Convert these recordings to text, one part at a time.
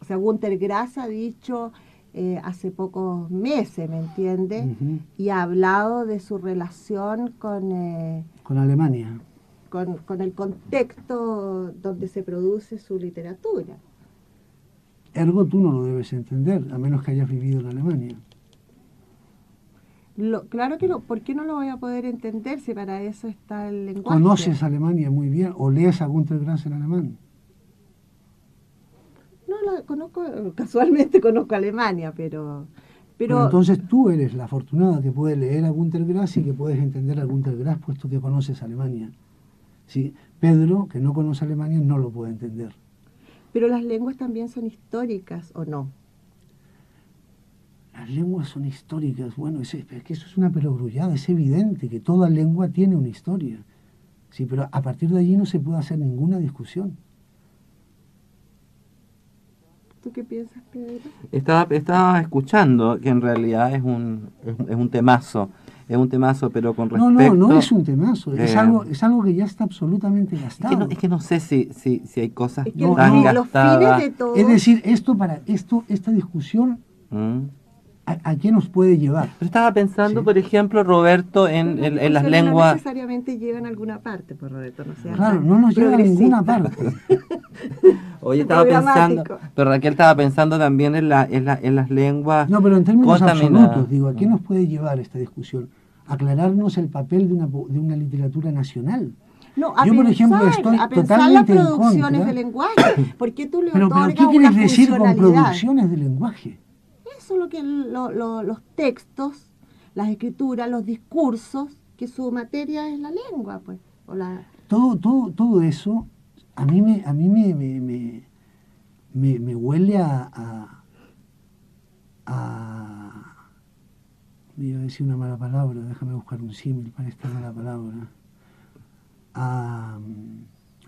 O sea, Günter Grass ha dicho hace pocos meses, ¿me entiende? Y ha hablado de su relación con Alemania. Con el contexto donde se produce su literatura. Ergo tú no lo debes entender, a menos que hayas vivido en Alemania. Claro que no. ¿Por qué no lo voy a poder entender si para eso está el lenguaje? ¿Conoces Alemania muy bien o lees a Günter Grass en alemán? No, conozco, casualmente conozco Alemania, pero entonces tú eres la afortunada que puede leer a Günter Grass y que puedes entender a Günter Grass puesto que conoces Alemania. ¿Sí? Pedro, que no conoce Alemania, no lo puede entender. Pero las lenguas también son históricas, ¿o no? Las lenguas son históricas. Bueno, es que eso es una perogrullada. Es evidente que toda lengua tiene una historia. Sí, pero a partir de allí no se puede hacer ninguna discusión. ¿Tú qué piensas, Pedro? Estaba escuchando que en realidad es un temazo. Es un temazo, pero con respecto... No es un temazo. Es algo que ya está absolutamente gastado. Es que no sé si hay cosas tan gastadas. Los fines de todo... Es decir, esta discusión... ¿A qué nos puede llevar? Pero estaba pensando, por ejemplo, Roberto, en las lenguas... No necesariamente llegan a alguna parte, pues, Roberto, no sea claro, no nos lleva a ninguna parte. Oye, estaba pensando, pero Raquel estaba pensando también en las lenguas... No, pero en términos absolutos, digo, ¿a qué nos puede llevar esta discusión? Aclararnos el papel de una literatura nacional. No, yo, por ejemplo, estoy totalmente las producciones de lenguaje. ¿Por qué tú le otorgas ¿Pero qué quieres decir con producciones de lenguaje? Eso es lo que los textos, las escrituras, los discursos, que su materia es la lengua, pues. Todo eso a mí me huele iba a decir una mala palabra, déjame buscar un símil para esta mala palabra, a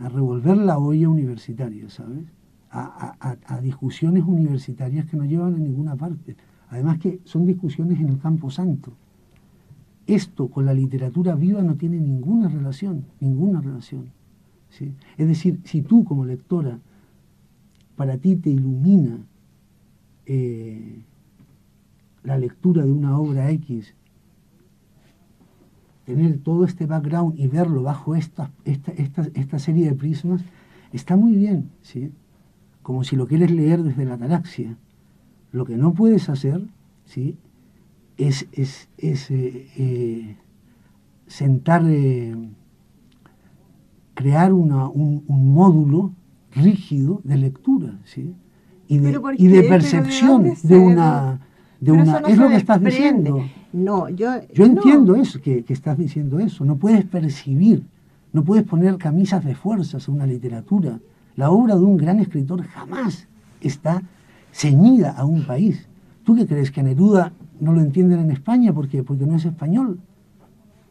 revolver la olla universitaria, ¿sabes? A discusiones universitarias que no llevan a ninguna parte. Además que son discusiones en el campo santo. Esto con la literatura viva no tiene ninguna relación, ¿sí? Es decir, si tú como lectora, para ti te ilumina la lectura de una obra X, tener todo este background y verlo bajo esta serie de prismas, está muy bien, ¿sí? Como si lo quieres leer desde la ataraxia. Lo que no puedes hacer, ¿sí?, es crear un módulo rígido de lectura, ¿sí?, y de percepción de una... es lo que estás diciendo. No, yo entiendo eso, que estás diciendo eso. No puedes percibir, no puedes poner camisas de fuerzas a una literatura. La obra de un gran escritor jamás está ceñida a un país. ¿Tú qué crees? ¿Que a Neruda no lo entienden en España porque no es español?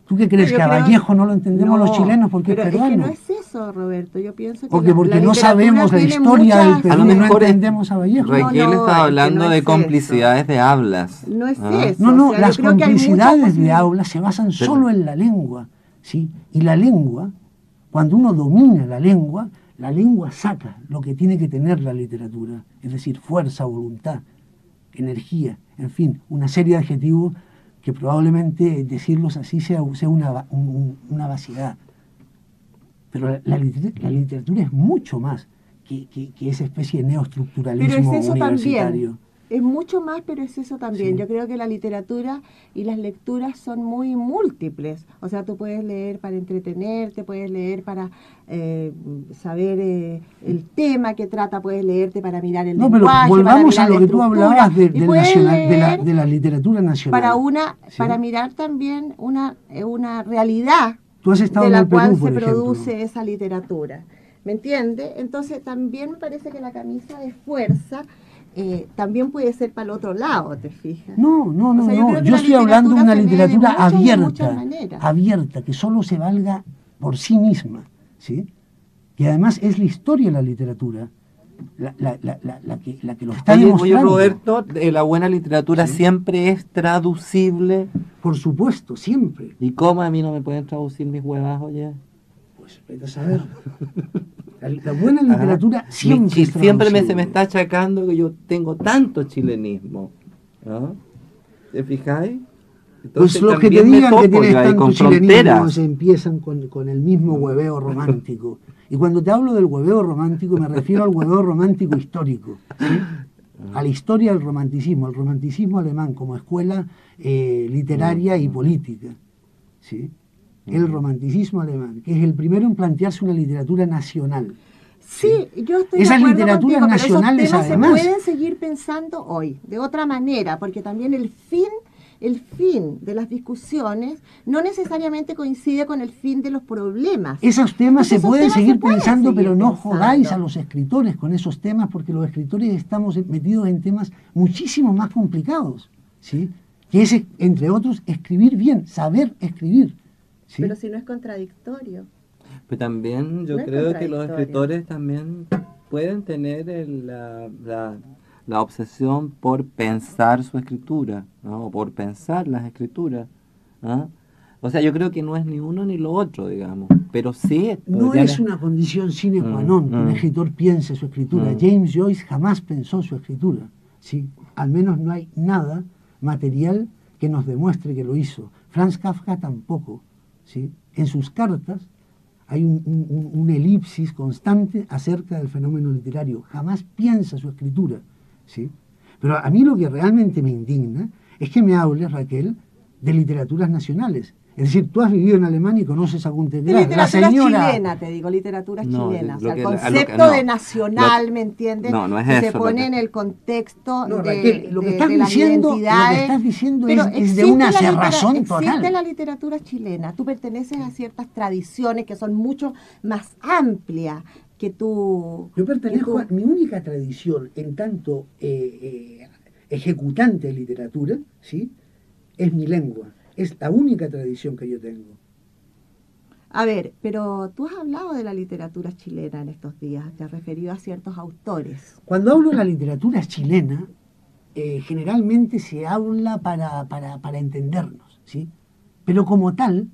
¿Tú qué crees? ¿Que a Vallejo no lo entendemos los chilenos porque es peruano? Es que no es eso, Roberto. Yo pienso que porque no sabemos la historia del Perú y no entendemos a Vallejo. Raquel estaba hablando de complicidades de hablas. No es eso. No, las complicidades de hablas se basan solo en la lengua, ¿sí? Y la lengua, cuando uno domina la lengua saca lo que tiene que tener la literatura, es decir, fuerza, voluntad, energía, en fin, una serie de adjetivos que probablemente decirlos así sea una vacidad. Pero la literatura es mucho más que esa especie de neoestructuralismo universitario. También. Es mucho más, pero es eso también. Sí. Yo creo que la literatura y las lecturas son muy múltiples. O sea, tú puedes leer para entretenerte, puedes leer para saber el tema que trata, puedes leerte para mirar el lenguaje. No, pero volvamos a lo que tú hablabas de la literatura nacional. Para mirar también una realidad de la cual se produce esa literatura. ¿Me entiendes? Entonces también me parece que la camisa de fuerza también puede ser para el otro lado, ¿te fijas? No. Yo estoy hablando de una literatura abierta, que solo se valga por sí misma, ¿sí? Que además es la historia de la literatura, la que lo está demostrando. Oye, Roberto, la buena literatura siempre es traducible. Por supuesto, siempre. ¿Y cómo a mí no me pueden traducir mis huevas, oye? Pues vete a saber. La buena literatura siempre es siempre se me traducible. está achacando que yo tengo tanto chilenismo. ¿No? ¿Te fijáis? Pues Entonces, los que te también me digan que topo tienes yo ahí tanto con chilenismo fronteras. se empiezan con el mismo hueveo romántico. Y cuando te hablo del hueveo romántico me refiero al hueveo romántico histórico, ¿sí? A la historia del romanticismo, el romanticismo alemán como escuela literaria y política, ¿sí? El romanticismo alemán, que es el primero en plantearse una literatura nacional. Sí, yo estoy Esas de acuerdo literaturas contigo, pero esos nacionales, temas además, se pueden seguir pensando hoy, de otra manera, porque también el fin de las discusiones no necesariamente coincide con el fin de los problemas. esos temas Entonces, se esos pueden temas se seguir pueden pensando, seguir pero no pensando. jodáis a los escritores con esos temas, porque los escritores estamos metidos en temas muchísimo más complicados, ¿sí? Que es, entre otros, escribir bien, saber escribir, ¿sí? Pero si no es contradictorio. Pero también yo No es creo que los contradictorio. escritores también pueden tener la obsesión por pensar su escritura, ¿no? O por pensar las escrituras, ¿no? O sea, yo creo que no es ni uno ni lo otro, digamos, pero sí No podrían- es una condición sine qua non que un escritor piense su escritura. James Joyce jamás pensó su escritura, ¿sí? Al menos no hay nada material que nos demuestre que lo hizo. Franz Kafka tampoco, ¿sí? En sus cartas hay un elipsis constante acerca del fenómeno literario. Jamás piensa su escritura, ¿sí? Pero a mí lo que realmente me indigna es que me hables, Raquel, de literaturas nacionales. Es decir, tú has vivido en Alemania y conoces a Günter De Grass. La literatura señora... chilena, te digo, literatura No, chilena. O lo sea, el que- a lo que- concepto no. de nacional, Lo- ¿me entiendes? no, no es que eso se lo pone que- en el contexto No, de, Raquel, lo que estás de las diciendo, identidades. lo que estás diciendo Pero es de existe una la cerrazón existe total. la literatura chilena. Tú perteneces a ciertas tradiciones que son mucho más amplias que tú. Yo que pertenezco tú- a mi única tradición en tanto ejecutante de literatura, ¿sí? Es mi lengua. Es la única tradición que yo tengo. A ver, pero tú has hablado de la literatura chilena en estos días, te has referido a ciertos autores. Cuando hablo de la literatura chilena, generalmente se habla para entendernos, ¿sí? Pero como tal,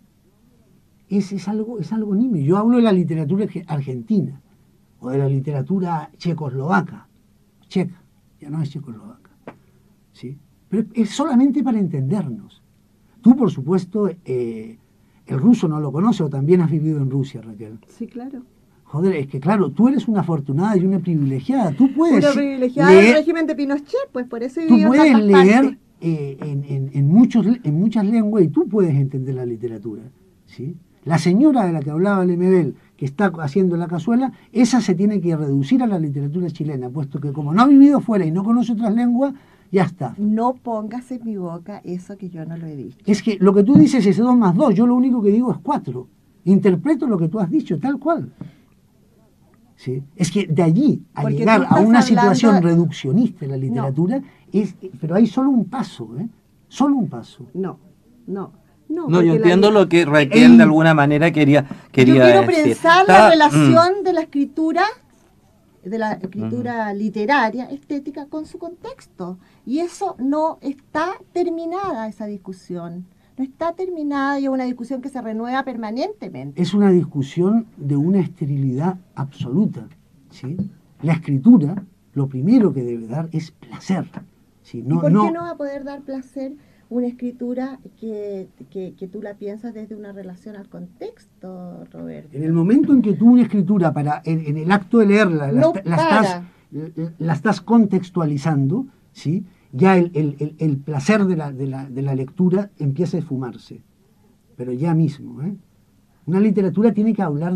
es algo nimio. Yo hablo de la literatura argentina o de la literatura checoslovaca, checa, ya no es checoslovaca, ¿sí? Pero es solamente para entendernos. Tú, por supuesto, el ruso no lo conoces o también has vivido en Rusia, Raquel. Sí, claro. Joder, es que claro, tú eres una afortunada y una privilegiada. Tú puedes Una privilegiada del leer, régimen de Pinochet, pues por eso he tú vivido en puedes tantas leer partes. en muchas lenguas y tú puedes entender la literatura, ¿sí? La señora de la que hablaba Lemebel, que está haciendo la cazuela, esa se tiene que reducir a la literatura chilena, puesto que como no ha vivido fuera y no conoce otras lenguas, ya está. No pongas en mi boca eso que yo no lo he dicho. Es que lo que tú dices es 2 más 2, yo lo único que digo es 4. Interpreto lo que tú has dicho, tal cual. ¿Sí? Es que de allí a Porque llegar tú a estás una hablando situación de- reduccionista en la literatura, pero hay solo un paso, ¿eh? Solo un paso. No. No, porque yo la entiendo li- lo que Raquel de alguna manera quería Yo quiero decir. pensar Está- la relación de la escritura literaria, estética, con su contexto. Y eso no está terminada, esa discusión. No está terminada y es una discusión que se renueva permanentemente. Es una discusión de una esterilidad absoluta, ¿sí? La escritura, lo primero que debe dar es placer, ¿sí? ¿Y por qué no va a poder dar placer una escritura que tú la piensas desde una relación al contexto, Roberto? En el momento en que tú una escritura, en el acto de leerla, No para. la estás contextualizando, ¿sí? Ya el placer de la lectura empieza a esfumarse, pero ya mismo, ¿eh? Una literatura tiene que hablar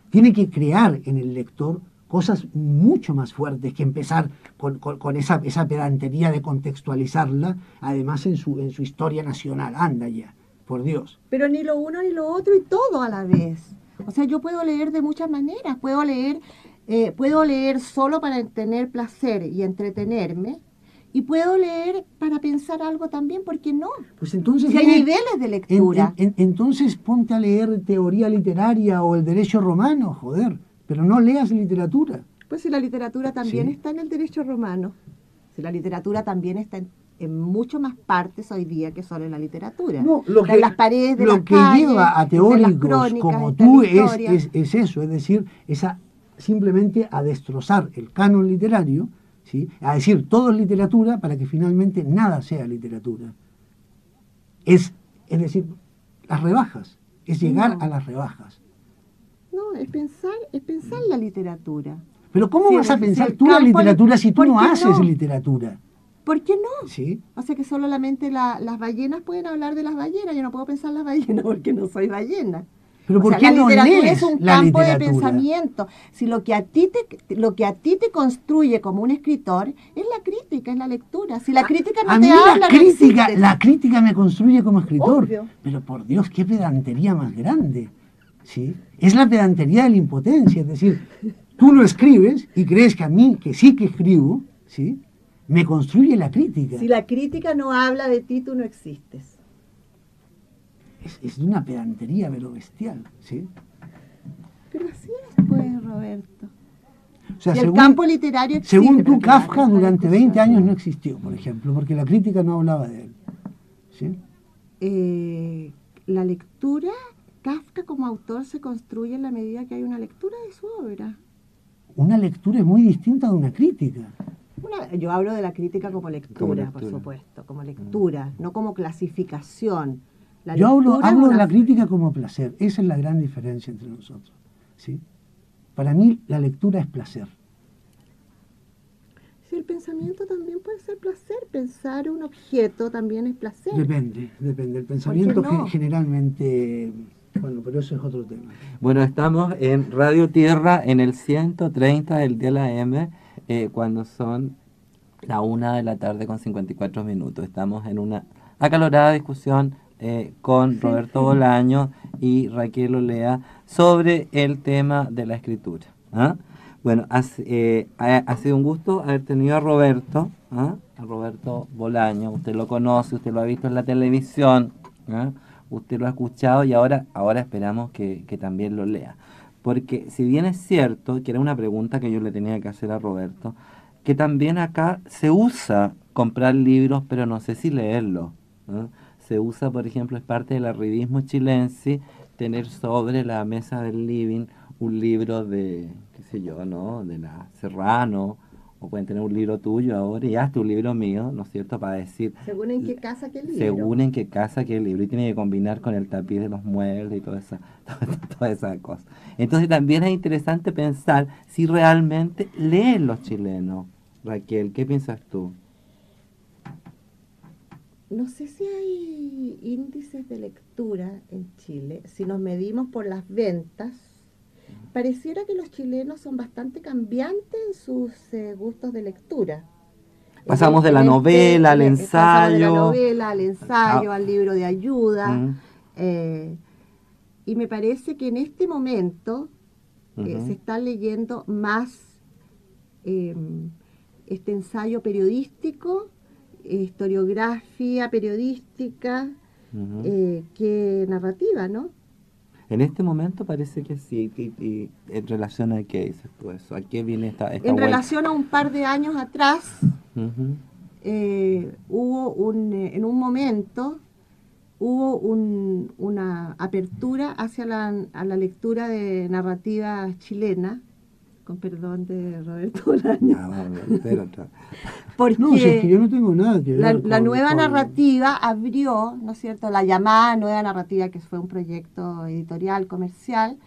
tiene que crear en el lector cosas mucho más fuertes que empezar con esa pedantería de contextualizarla, además en su historia nacional. Anda ya, por Dios. Pero ni lo uno ni lo otro y todo a la vez. O sea, yo puedo leer de muchas maneras. Puedo leer solo para tener placer y entretenerme. Y puedo leer para pensar algo también, ¿por qué no? Pues entonces Si hay niveles de lectura. entonces ponte a leer teoría literaria o el derecho romano, joder, pero no leas literatura. Pues si la literatura también Sí. está en el derecho romano. Si la literatura también está en mucho más partes hoy día que solo en la literatura. No, Está en las paredes de las lo que calles, lleva a está en las teóricos crónicas, como está en tú la historia. es eso, es decir, simplemente a destrozar el canon literario, ¿sí? A decir todo es literatura para que finalmente nada sea literatura. Es decir, las rebajas, es llegar No. a las rebajas. No, es pensar la literatura. Pero ¿cómo Si vas a el- si pensar el tú la campo literatura si tú ¿por no qué haces no? literatura? ¿Por qué no? ¿Sí? O sea que solamente las ballenas pueden hablar de las ballenas. Yo no puedo pensar las ballenas porque no soy ballena. Pero O ¿por sea, qué la no literatura lees es un la campo de literatura? pensamiento. Si lo que a ti te construye como un escritor es la crítica, es la lectura. Si la crítica no A te mí habla, no existes. la crítica me construye como escritor. Obvio. Pero por Dios, qué pedantería más grande. ¿Sí? Es la pedantería de la impotencia. Es decir, tú lo escribes y crees que a mí, que sí que escribo, ¿sí? Me construye la crítica. Si la crítica no habla de ti, tú no existes. Es de una pedantería, pero bestial. ¿Sí? Pero así es, pues, Roberto. O sea, Si el campo literario existe, según pero tú, que ya Kafka no es la durante discusión. 20 años no existió, por ejemplo, porque la crítica no hablaba de él. ¿Sí? La lectura, Kafka como autor se construye en la medida que hay una lectura de su obra. Una lectura es muy distinta de una crítica. Yo hablo de la crítica como lectura, por lectura. supuesto, como lectura, no como clasificación. Yo hablo lectura es de una- la crítica como placer. Esa es la gran diferencia entre nosotros. ¿Sí? Para mí la lectura es placer. Si el pensamiento también puede ser placer, pensar un objeto también es placer. Depende. El pensamiento no? generalmente... Bueno, pero eso es otro tema. Bueno, estamos en Radio Tierra en el 130 del día la M, cuando son la 1 de la tarde con 54 minutos. Estamos en una acalorada discusión con Roberto Bolaño y Raquel Olea sobre el tema de la escritura. ¿Ah? Bueno, ha sido un gusto haber tenido a Roberto, ¿ah? A Roberto Bolaño. Usted lo conoce, usted lo ha visto en la televisión, ¿ah? Usted lo ha escuchado y ahora esperamos que también lo lea. Porque si bien es cierto, que era una pregunta que yo le tenía que hacer a Roberto, que también acá se usa comprar libros, pero no sé si leerlos, ¿no? Se usa, por ejemplo, es parte del arribismo chilense, tener sobre la mesa del living un libro de, qué sé yo, ¿no? De la Serrano, o pueden tener un libro tuyo ahora y hazte un libro mío, ¿no es cierto? Para decir, Según en qué casa, qué libro. según en qué casa, qué libro, y tiene que combinar con el tapiz de los muebles y toda esa cosa. Entonces también es interesante pensar si realmente leen los chilenos. Raquel, ¿qué piensas tú? No sé si hay índices de lectura en Chile. Si nos medimos por las ventas, pareciera que los chilenos son bastante cambiantes en sus gustos de lectura. Pasamos de la novela al Pasamos de la ensayo. novela al ensayo, Ah. al libro de ayuda. Mm. Y me parece que en este momento Ujú. se está leyendo más este ensayo periodístico, historiografía periodística, Ujú. que narrativa, ¿no? En este momento parece que sí. Y en relación a qué dices tú eso, ¿a qué viene esta En vuelta? relación a un par de años atrás, Ujú. hubo en un momento una apertura hacia a la lectura de narrativa chilena, con perdón de Roberto Bolaño, Espérate. porque No, si es que yo no tengo nada que ver la nueva con- narrativa abrió, ¿no es cierto?, la llamada nueva narrativa, que fue un proyecto editorial, comercial,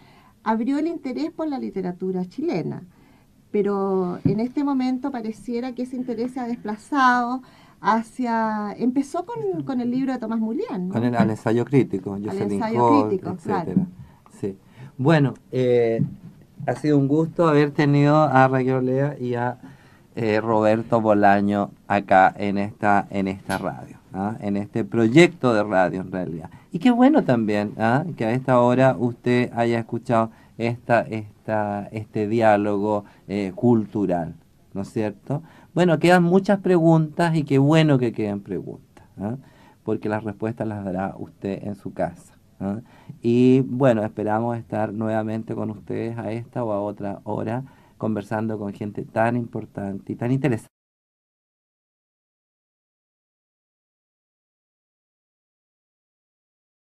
abrió el interés por la literatura chilena. Pero en este momento pareciera que ese interés se ha desplazado empezó con el libro de Tomás Mulián, ¿no? Con el al ensayo crítico, Al Jocelyn ensayo Holt, crítico, etcétera. claro. Sí. Bueno, ha sido un gusto haber tenido a Raquel Olea y a Roberto Bolaño acá en esta radio, ¿ah? En este proyecto de radio en realidad. Y qué bueno también, ¿ah? Que a esta hora usted haya escuchado este diálogo cultural, ¿no es cierto? Bueno, quedan muchas preguntas y qué bueno que queden preguntas, ¿ah? Porque las respuestas las dará usted en su casa, ¿ah? Y bueno, esperamos estar nuevamente con ustedes a esta o a otra hora conversando con gente tan importante y tan interesante